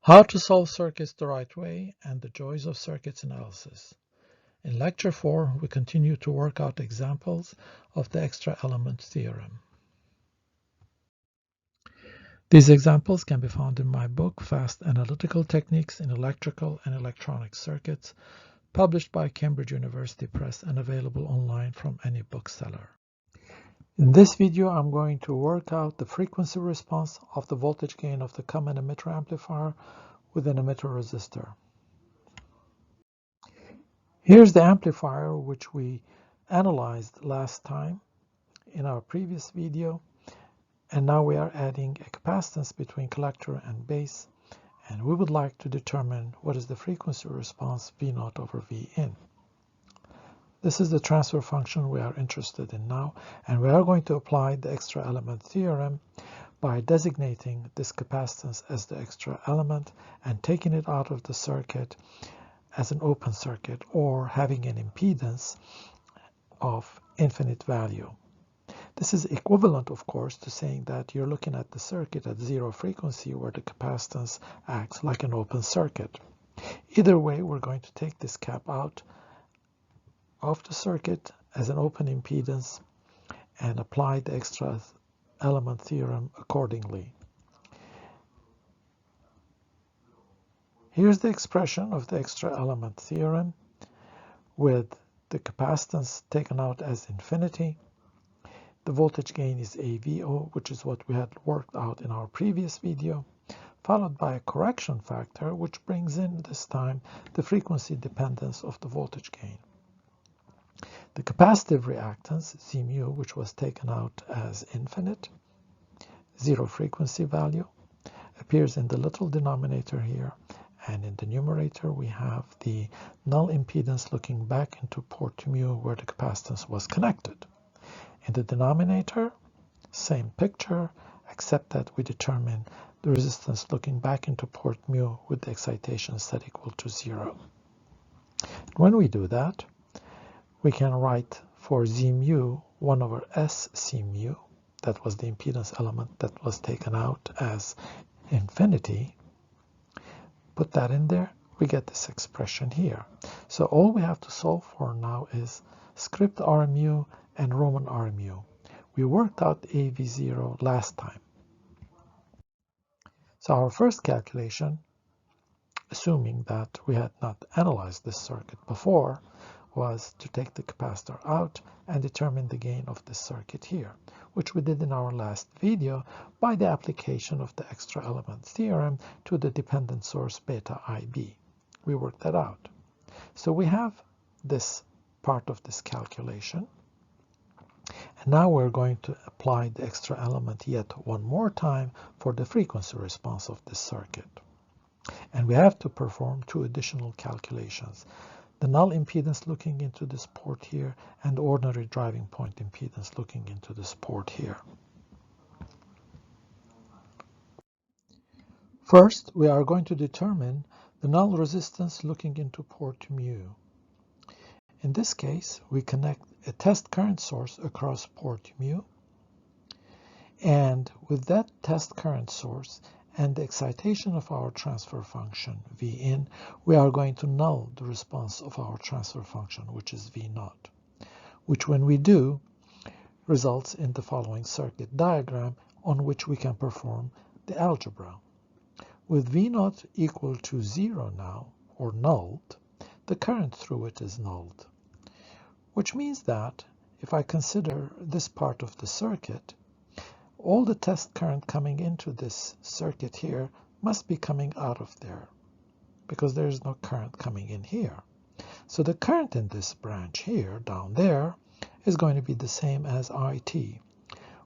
How to solve circuits the right way and the joys of circuits analysis. In Lecture 4, we continue to work out examples of the extra element theorem. These examples can be found in my book, Fast Analytical Techniques in Electrical and Electronic Circuits, published by Cambridge University Press and available online from any bookseller. In this video, I'm going to work out the frequency response of the voltage gain of the common emitter amplifier with an emitter resistor. Here's the amplifier which we analyzed last time in our previous video, and now we are adding a capacitance between collector and base, and we would like to determine what is the frequency response V0 over Vin. This is the transfer function we are interested in now, and we are going to apply the extra element theorem by designating this capacitance as the extra element and taking it out of the circuit as an open circuit, or having an impedance of infinite value. This is equivalent, of course, to saying that you're looking at the circuit at zero frequency where the capacitance acts like an open circuit. Either way, we're going to take this cap out of the circuit as an open impedance and apply the extra element theorem accordingly. Here's the expression of the extra element theorem with the capacitance taken out as infinity. The voltage gain is AVO, which is what we had worked out in our previous video, followed by a correction factor, which brings in this time the frequency dependence of the voltage gain. The capacitive reactance, C mu, which was taken out as infinite, zero frequency value, appears in the little denominator here, and in the numerator we have the null impedance looking back into port mu where the capacitance was connected. In the denominator, same picture, except that we determine the resistance looking back into port mu with the excitation set equal to 0. When we do that, we can write for Z mu 1 over S C mu, that was the impedance element that was taken out as infinity. Put that in there, we get this expression here. So all we have to solve for now is script R mu and Roman R mu. We worked out AV0 last time. So our first calculation, assuming that we had not analyzed this circuit before, was to take the capacitor out and determine the gain of this circuit here, which we did in our last video by the application of the extra element theorem to the dependent source beta IB. We worked that out. So we have this part of this calculation. And now we're going to apply the extra element yet one more time for the frequency response of this circuit. And we have to perform two additional calculations: the null impedance looking into this port here, and the ordinary driving point impedance looking into this port here. First, we are going to determine the null resistance looking into port mu. In this case, we connect a test current source across port mu, and with that test current source and the excitation of our transfer function Vin, we are going to null the response of our transfer function, which is V0, which when we do results in the following circuit diagram on which we can perform the algebra. With V0 equal to 0 now, or nulled, the current through it is nulled, which means that if I consider this part of the circuit, all the test current coming into this circuit here must be coming out of there, because there is no current coming in here. So the current in this branch here, down there, is going to be the same as IT,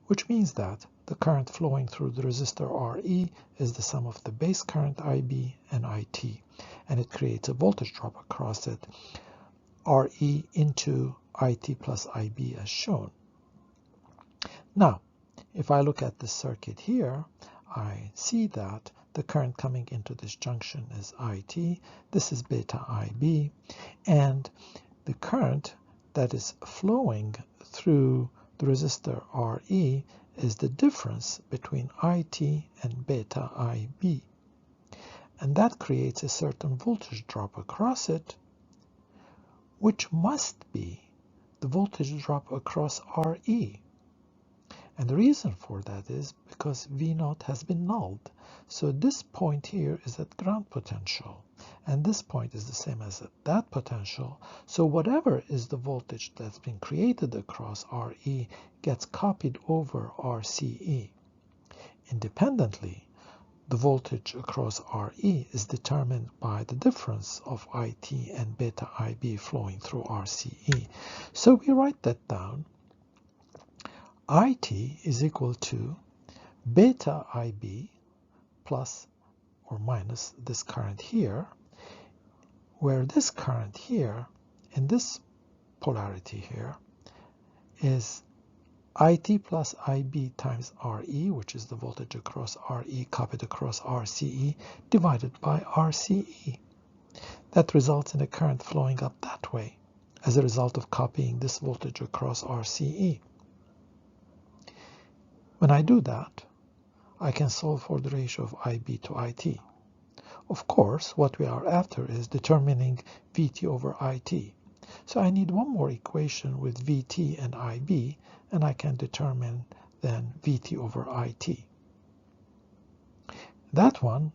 which means that the current flowing through the resistor RE is the sum of the base current IB and IT, and it creates a voltage drop across it, RE into IT plus IB as shown. Now, if I look at this circuit here, I see that the current coming into this junction is IT, this is beta IB, and the current that is flowing through the resistor RE is the difference between IT and beta IB. and that creates a certain voltage drop across it, which must be the voltage drop across RE. And the reason for that is because V0 has been nulled. So this point here is at ground potential, and this point is the same as at that potential. So whatever is the voltage that's been created across RE gets copied over RCE. Independently, the voltage across RE is determined by the difference of IT and beta IB flowing through RCE. So we write that down. IT is equal to beta IB plus or minus this current here, where this current here in this polarity here is IT plus IB times RE, which is the voltage across RE copied across RCE, divided by RCE. That results in a current flowing up that way as a result of copying this voltage across RCE. When I do that, I can solve for the ratio of IB to IT. Of course, what we are after is determining VT over IT. So I need one more equation with VT and IB, and I can determine then VT over IT. That one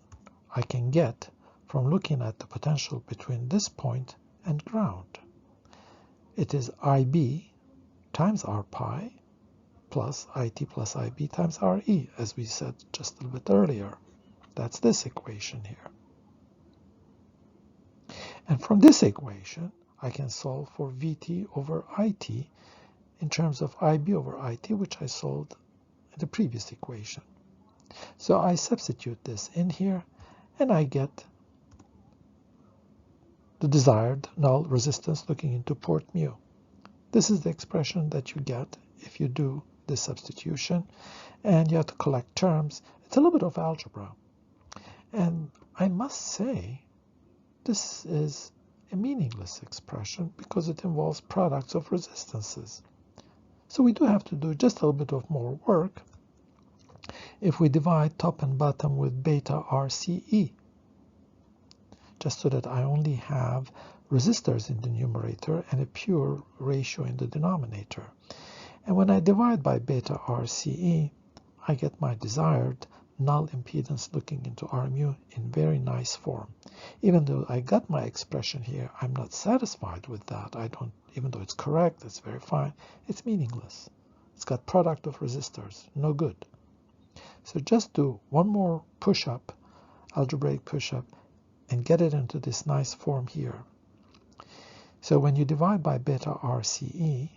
I can get from looking at the potential between this point and ground. It is IB times R pi plus IT plus IB times RE, as we said just a little bit earlier. That's this equation here. And from this equation, I can solve for VT over IT in terms of IB over IT, which I solved in the previous equation. So I substitute this in here, and I get the desired null resistance looking into port mu. This is the expression that you get if you do this substitution, and you have to collect terms. It's a little bit of algebra, and I must say this is a meaningless expression because it involves products of resistances. So we do have to do just a little bit of more work if we divide top and bottom with beta RCE, just so that I only have resistors in the numerator and a pure ratio in the denominator. And when I divide by beta RCE, I get my desired null impedance looking into R mu in very nice form. Even though I got my expression here, I'm not satisfied with that. Even though it's correct, it's very fine, it's meaningless. It's got product of resistors, no good. So just do one more push-up, algebraic push-up, and get it into this nice form here. So when you divide by beta RCE,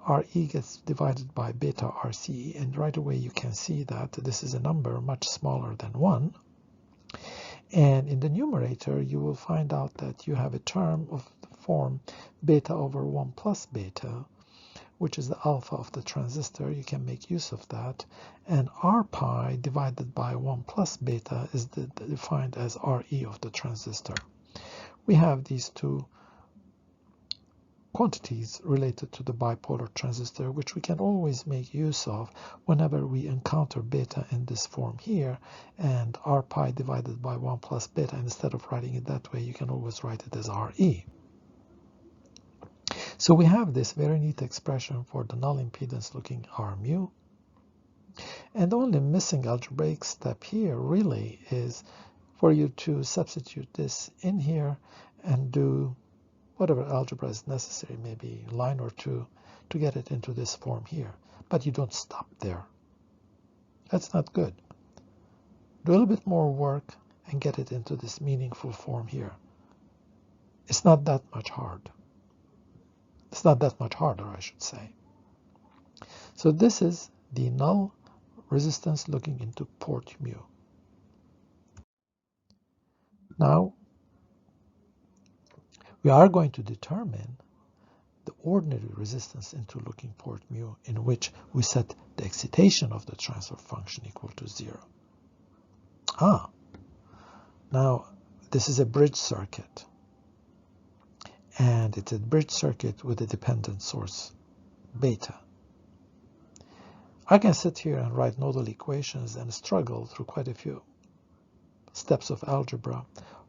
RE gets divided by beta RCE, and right away you can see that this is a number much smaller than 1. And in the numerator, you will find out that you have a term of the form beta over 1 plus beta, which is the alpha of the transistor. You can make use of that. And R pi divided by 1 plus beta is defined as RE of the transistor. We have these two quantities related to the bipolar transistor, which we can always make use of whenever we encounter beta in this form here, and R pi divided by 1 plus beta. Instead of writing it that way, you can always write it as RE. So we have this very neat expression for the null impedance looking R mu. And the only missing algebraic step here really is for you to substitute this in here and do whatever algebra is necessary, maybe a line or two, to get it into this form here. But you don't stop there. That's not good. Do a little bit more work and get it into this meaningful form here. It's not that much hard. It's not that much harder, I should say. So this is the null resistance looking into port mu. Now, we are going to determine the ordinary resistance into looking port mu, in which we set the excitation of the transfer function equal to 0. Now this is a bridge circuit, and it's a bridge circuit with a dependent source, beta. I can sit here and write nodal equations and struggle through quite a few. steps of algebra,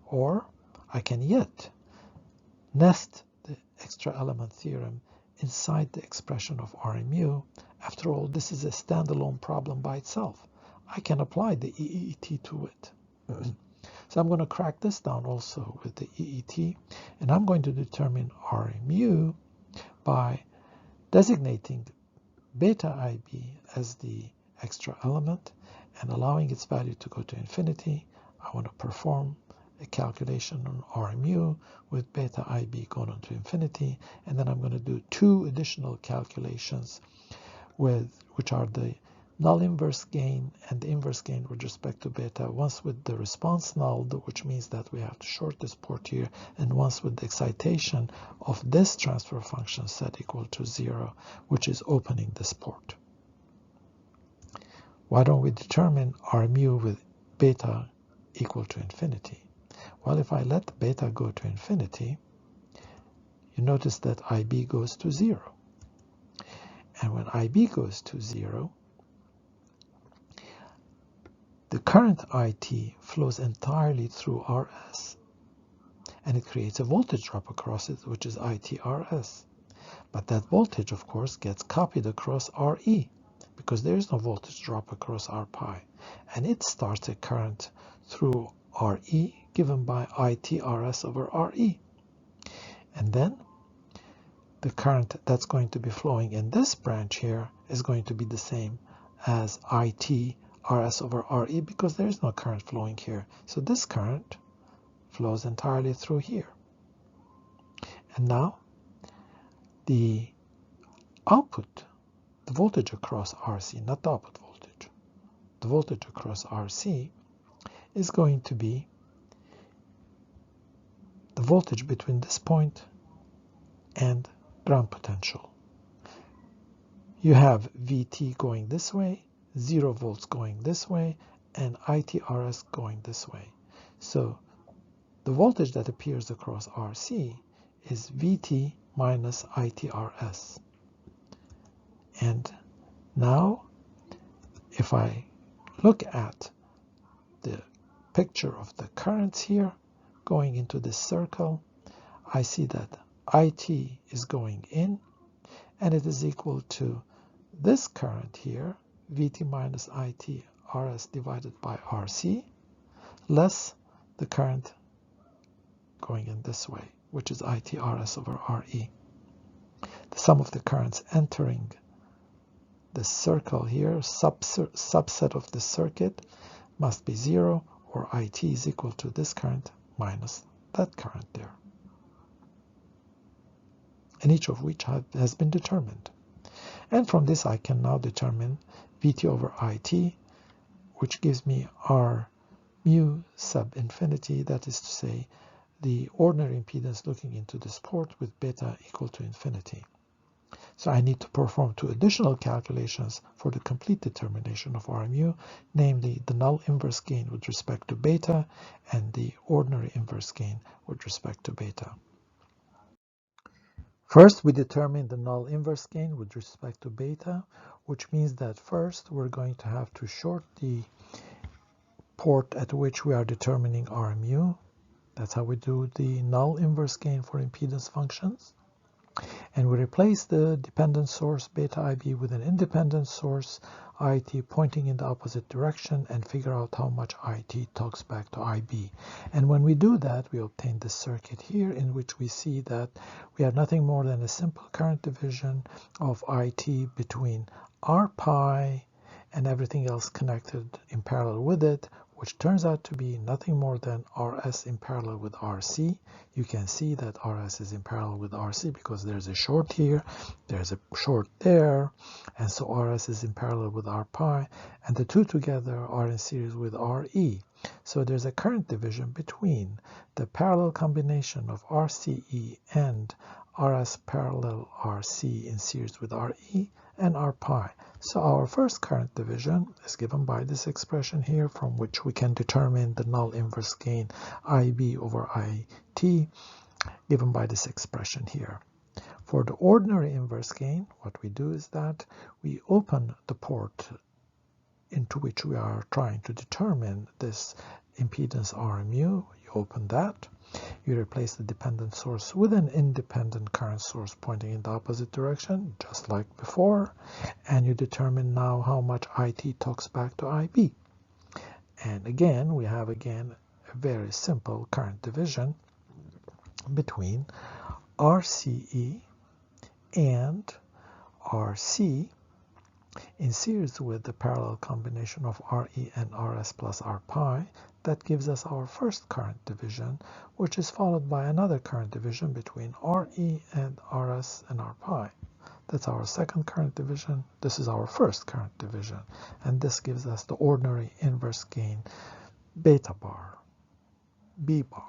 or I can yet nest the extra element theorem inside the expression of RMU. After all, this is a standalone problem by itself. I can apply the EET to it. So I'm going to crack this down also with the EET, and I'm going to determine RMU by designating beta IB as the extra element and allowing its value to go to infinity. I want to perform a calculation on RMU with beta IB going on to infinity, and then I'm going to do two additional calculations which are the null inverse gain and the inverse gain with respect to beta, once with the response nulled, which means that we have to short this port here, and once with the excitation of this transfer function set equal to 0, which is opening this port. Why don't we determine RMU with beta equal to infinity? Well, if I let beta go to infinity, you notice that IB goes to 0. And when IB goes to 0, the current IT flows entirely through RS, and it creates a voltage drop across it, which is ITRS. But that voltage, of course, gets copied across RE, because there is no voltage drop across R pi, and it starts a current through RE given by ITRS over RE. And then the current that's going to be flowing in this branch here is going to be the same as ITRS over RE, because there is no current flowing here. So this current flows entirely through here. And now the output, the voltage across RC, not the output voltage, the voltage across RC is going to be the voltage between this point and ground potential. You have VT going this way, 0 volts going this way, and ITRS going this way. So the voltage that appears across RC is VT minus ITRS. And now, if I look at the picture of the currents here going into this circle, I see that IT is going in, and it is equal to this current here, VT minus ITRS divided by RC, less the current going in this way, which is ITRS over RE. The sum of the currents entering the circle here, subset of the circuit, must be 0, or IT is equal to this current minus that current there, and each of which has been determined. And from this I can now determine VT over IT, which gives me R mu sub infinity, that is to say the ordinary impedance looking into this port with beta equal to infinity. So I need to perform two additional calculations for the complete determination of RMU, namely the null inverse gain with respect to beta and the ordinary inverse gain with respect to beta. First, we determine the null inverse gain with respect to beta, which means that first we're going to have to short the port at which we are determining RMU. That's how we do the null inverse gain for impedance functions. And we replace the dependent source beta IB with an independent source IT pointing in the opposite direction, and figure out how much IT talks back to IB. And when we do that, we obtain this circuit here, in which we see that we have nothing more than a simple current division of IT between R pi and everything else connected in parallel with it, which turns out to be nothing more than RS in parallel with RC. You can see that RS is in parallel with RC because there's a short here, there's a short there, and so RS is in parallel with R pi, and the two together are in series with RE. So there's a current division between the parallel combination of RCE and RS parallel RC in series with RE and R pi. So our first current division is given by this expression here, from which we can determine the null inverse gain IB over IT, given by this expression here. For the ordinary inverse gain, what we do is that we open the port into which we are trying to determine this impedance RMU, you open that, you replace the dependent source with an independent current source pointing in the opposite direction, just like before, and you determine now how much IT talks back to IB. And again, we have a very simple current division between RCE and RC in series with the parallel combination of RE and RS plus R pi. That gives us our first current division, which is followed by another current division between RE and RS and R pi. That's our second current division. This is our first current division. And this gives us the ordinary inverse gain beta bar, B bar.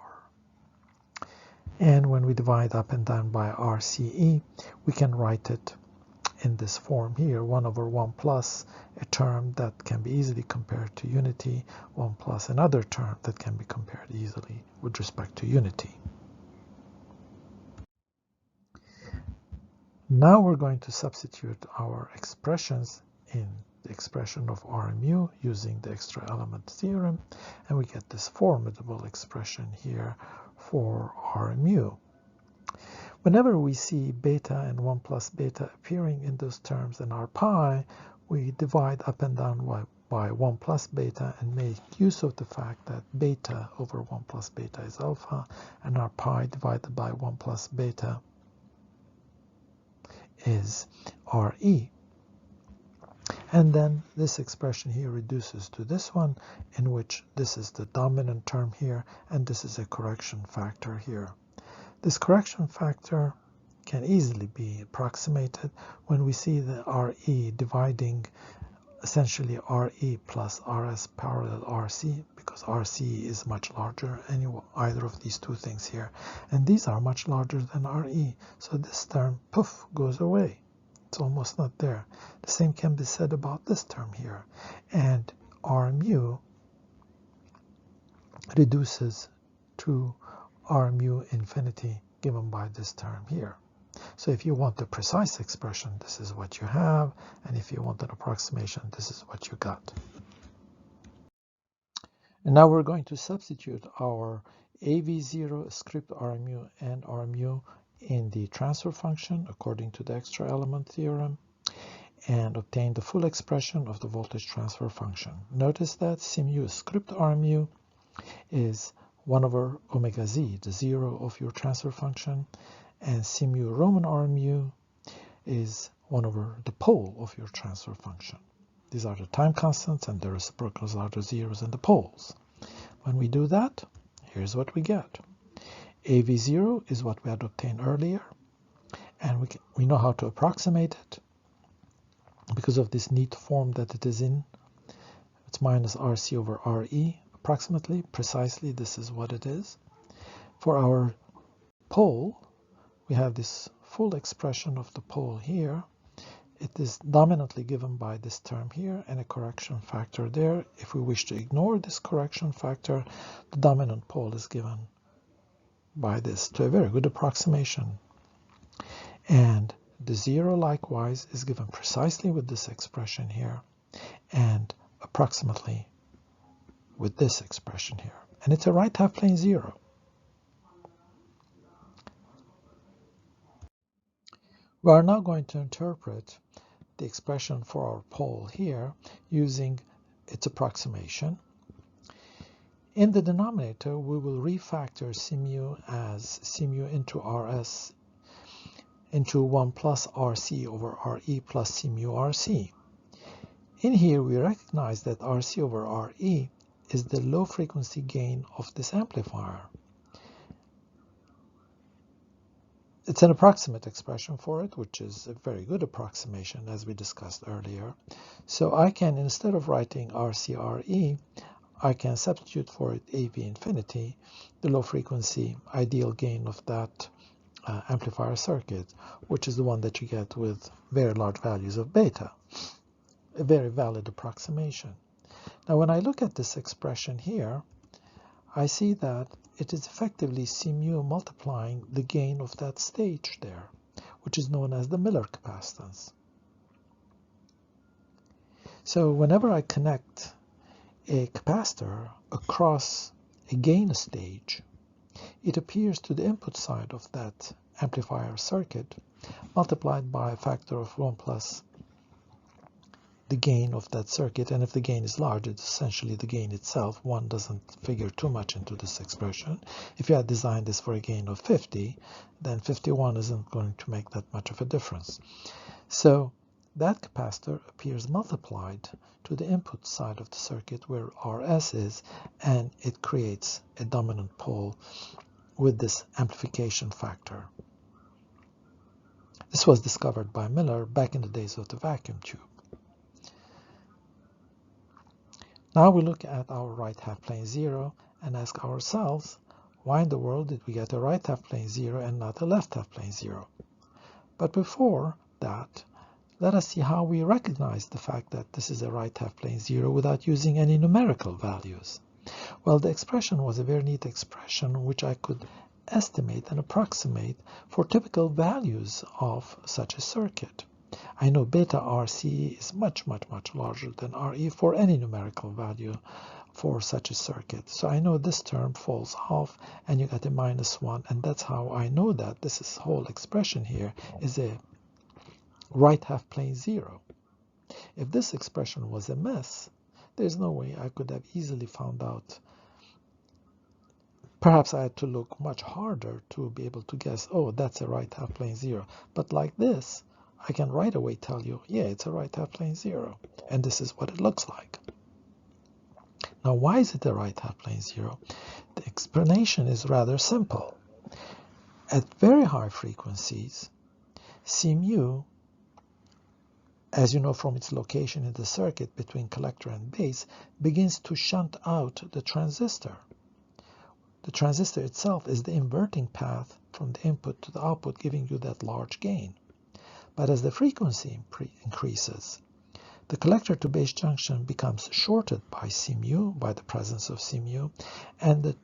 And when we divide up and down by RCE, we can write it in this form here, 1 over 1 plus a term that can be easily compared to unity, 1 plus another term that can be compared easily with respect to unity. Now we're going to substitute our expressions in the expression of RMU using the extra element theorem, and we get this formidable expression here for RMU. Whenever we see beta and 1 plus beta appearing in those terms in R pi, we divide up and down by 1 plus beta and make use of the fact that beta over 1 plus beta is alpha, and R pi divided by 1 plus beta is RE. And then this expression here reduces to this one, in which this is the dominant term here, and this is a correction factor here. This correction factor can easily be approximated when we see the RE dividing essentially RE plus RS parallel RC, because RC is much larger than either of these two things here. And these are much larger than RE. So this term, poof, goes away. It's almost not there. The same can be said about this term here. And RMU reduces to RMU infinity given by this term here. So if you want the precise expression, this is what you have, and if you want an approximation, this is what you got. And now we're going to substitute our AV0 script RMU and RMU in the transfer function according to the extra element theorem and obtain the full expression of the voltage transfer function. Notice that CMU script RMU is 1 over omega z, the zero of your transfer function, and CMU Roman RMU is 1 over the pole of your transfer function. These are the time constants, and the reciprocals are the zeros and the poles. When we do that, here's what we get. AV0 is what we had obtained earlier, and we know how to approximate it because of this neat form that it is in. It's minus RC over RE, approximately, precisely this is what it is. For our pole, we have this full expression of the pole here. It is dominantly given by this term here and a correction factor there. If we wish to ignore this correction factor, the dominant pole is given by this to a very good approximation. And the zero likewise is given precisely with this expression here and approximately with this expression here. And it's a right half plane zero. We are now going to interpret the expression for our pole here using its approximation. In the denominator, we will refactor CMU as CMU into RS into 1 plus RC over RE plus CMU RC. In here, we recognize that RC over RE is the low frequency gain of this amplifier. It's an approximate expression for it, which is a very good approximation, as we discussed earlier. So I can, instead of writing RCRE, I can substitute for it AV infinity, the low frequency ideal gain of that amplifier circuit, which is the one that you get with very large values of beta. A very valid approximation. Now, when I look at this expression here, I see that it is effectively CMU multiplying the gain of that stage there, which is known as the Miller capacitance. So whenever I connect a capacitor across a gain stage, it appears to the input side of that amplifier circuit multiplied by a factor of 1 plus the gain of that circuit, and if the gain is large, it's essentially the gain itself. 1 doesn't figure too much into this expression. If you had designed this for a gain of 50, then 51 isn't going to make that much of a difference. So that capacitor appears multiplied to the input side of the circuit where Rs is, and it creates a dominant pole with this amplification factor. This was discovered by Miller back in the days of the vacuum tube. Now we look at our right half plane 0 and ask ourselves, why in the world did we get a right half plane 0 and not a left half plane 0? But before that, let us see how we recognize the fact that this is a right half plane 0 without using any numerical values. Well, the expression was a very neat expression which I could estimate and approximate for typical values of such a circuit. I know beta RC is much larger than RE for any numerical value for such a circuit. So I know this term falls off and you get a -1, and that's how I know that this whole expression here is a right half plane 0. If this expression was a mess, there's no way I could have easily found out. Perhaps I had to look much harder to be able to guess, oh, that's a right half plane 0. But like this, I can right away tell you, yeah, it's a right half plane 0. And this is what it looks like. Now, why is it a right half plane 0? The explanation is rather simple. At very high frequencies, C mu, as you know from its location in the circuit between collector and base, begins to shunt out the transistor. The transistor itself is the inverting path from the input to the output, giving you that large gain. But as the frequency increases, the collector to base junction becomes shorted by C mu, by the presence of C mu, and the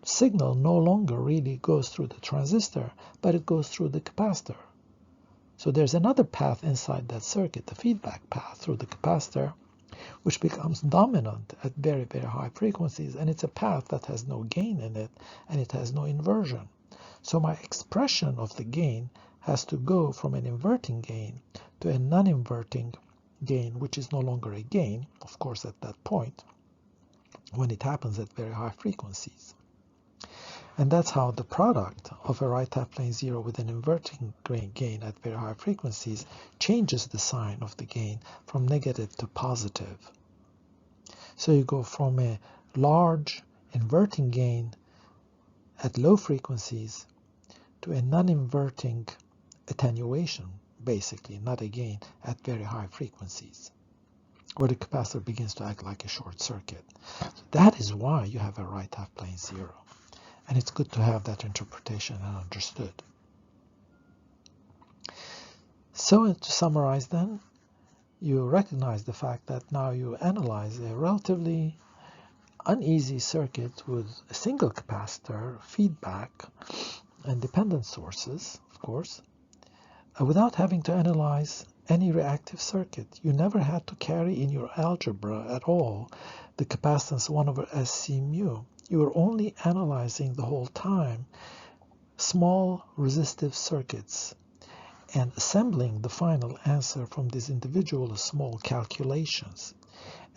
signal no longer really goes through the transistor, but it goes through the capacitor. So there's another path inside that circuit, the feedback path through the capacitor, which becomes dominant at very high frequencies, and it's a path that has no gain in it, and it has no inversion. So my expression of the gain has to go from an inverting gain to a non-inverting gain, which is no longer a gain, of course, at that point, when it happens at very high frequencies. And that's how the product of a right half plane 0 with an inverting gain at very high frequencies changes the sign of the gain from negative to positive. So you go from a large inverting gain at low frequencies to a non-inverting attenuation, basically, not a gain, at very high frequencies, where the capacitor begins to act like a short circuit. So that is why you have a right half plane 0. And it's good to have that interpretation and understood. So to summarize then, you recognize the fact that now you analyze a relatively uneasy circuit with a single capacitor, feedback, and dependent sources, of course, without having to analyze any reactive circuit. You never had to carry in your algebra at all the capacitance 1 over SC mu. You were only analyzing the whole time small resistive circuits and assembling the final answer from these individual small calculations.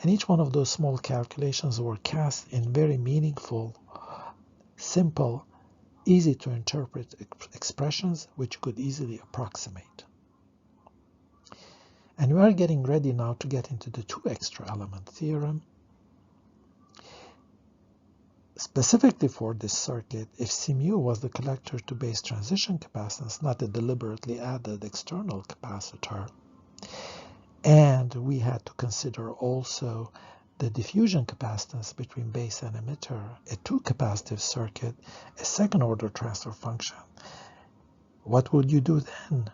And each one of those small calculations were cast in very meaningful, simple, easy to interpret expressions which could easily approximate. And we are getting ready now to get into the two extra element theorem. Specifically for this circuit, if C mu was the collector to base transition capacitance, not a deliberately added external capacitor, and we had to consider also the diffusion capacitance between base and emitter, a two-capacitive circuit, a second-order transfer function, what would you do then?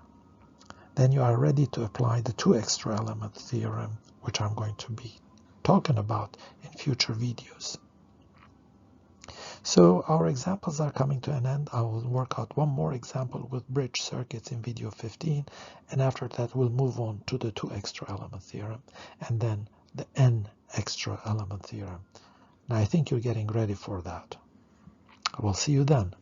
Then you are ready to apply the two extra element theorem, which I'm going to be talking about in future videos. So our examples are coming to an end. I will work out one more example with bridge circuits in video 15, and after that we'll move on to the two extra element theorem, and then the n extra element theorem. And I think you're getting ready for that. I will see you then.